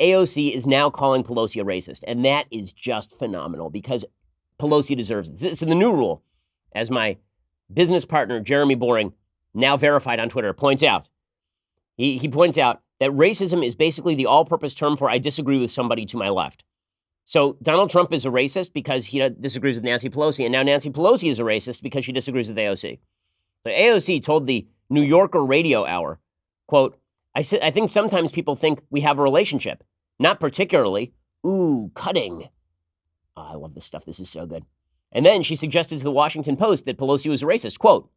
AOC is now calling Pelosi a racist, and that is just phenomenal because Pelosi deserves it. So the new rule, as my business partner, Jeremy Boring, now verified on Twitter, points out, he points out that racism is basically the all-purpose term for I disagree with somebody to my left. So Donald Trump is a racist because he disagrees with Nancy Pelosi, and now Nancy Pelosi is a racist because she disagrees with AOC. So AOC told the New Yorker Radio Hour, quote, I think sometimes people think we have a relationship. Not particularly. Ooh, cutting. Oh, I love this stuff. This is so good. And then she suggested to the Washington Post that Pelosi was a racist. Quote,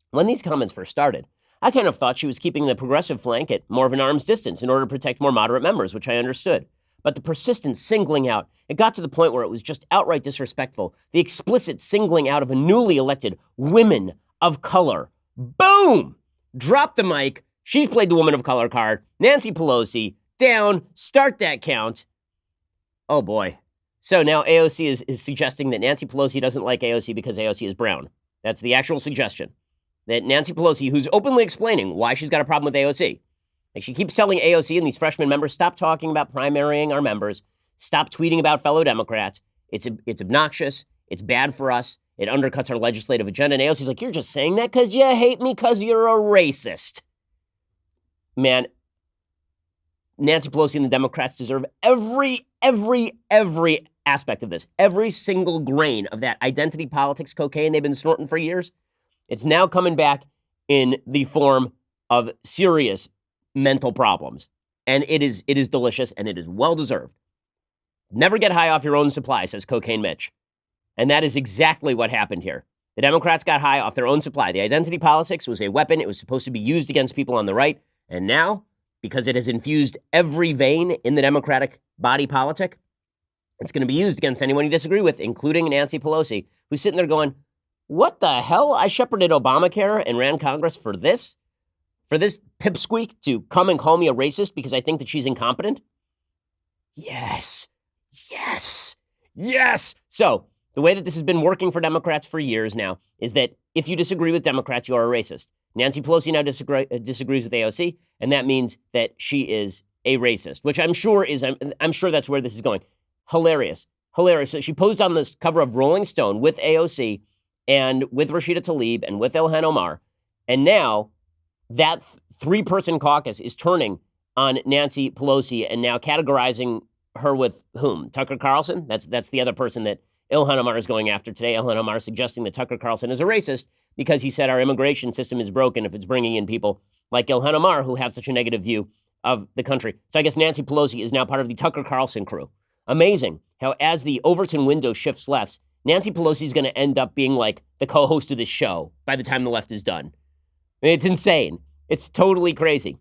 when these comments first started, I kind of thought she was keeping the progressive flank at more of an arm's distance in order to protect more moderate members, which I understood. But the persistent singling out, it got to the point where it was just outright disrespectful. The explicit singling out of a newly elected women of color. Boom! Drop the mic. She's played the woman of color card. Nancy Pelosi, down. Start that count. Oh, boy. So now AOC is suggesting that Nancy Pelosi doesn't like AOC because AOC is brown. That's the actual suggestion. That Nancy Pelosi, who's openly explaining why she's got a problem with AOC, like she keeps telling AOC and these freshman members, stop talking about primarying our members. Stop tweeting about fellow Democrats. It's obnoxious. It's bad for us. It undercuts our legislative agenda. And AOC's like, you're just saying that because you hate me because you're a racist. Man, Nancy Pelosi and the Democrats deserve every aspect of this. Every single grain of that identity politics cocaine they've been snorting for years. It's now coming back in the form of serious mental problems. And it is delicious and it is well-deserved. Never get high off your own supply, says Cocaine Mitch. And that is exactly what happened here. The Democrats got high off their own supply. The identity politics was a weapon. It was supposed to be used against people on the right. And now, because it has infused every vein in the Democratic body politic, it's going to be used against anyone you disagree with, including Nancy Pelosi, who's sitting there going, what the hell? I shepherded Obamacare and ran Congress for this? For this pipsqueak to come and call me a racist because I think that she's incompetent? Yes. So the way that this has been working for Democrats for years now is that if you disagree with Democrats, you are a racist. Nancy Pelosi now disagrees with AOC, and that means that she is a racist, which I'm sure that's where this is going. Hilarious. So she posed on this cover of Rolling Stone with AOC and with Rashida Tlaib and with Ilhan Omar, and now that three-person caucus is turning on Nancy Pelosi and now categorizing her with whom? Tucker Carlson? That's the other person that Ilhan Omar is going after today. Ilhan Omar is suggesting that Tucker Carlson is a racist because he said our immigration system is broken if it's bringing in people like Ilhan Omar who have such a negative view of the country. So I guess Nancy Pelosi is now part of the Tucker Carlson crew. Amazing how as the Overton window shifts left, Nancy Pelosi is going to end up being like the co-host of this show by the time the left is done. It's insane. It's totally crazy.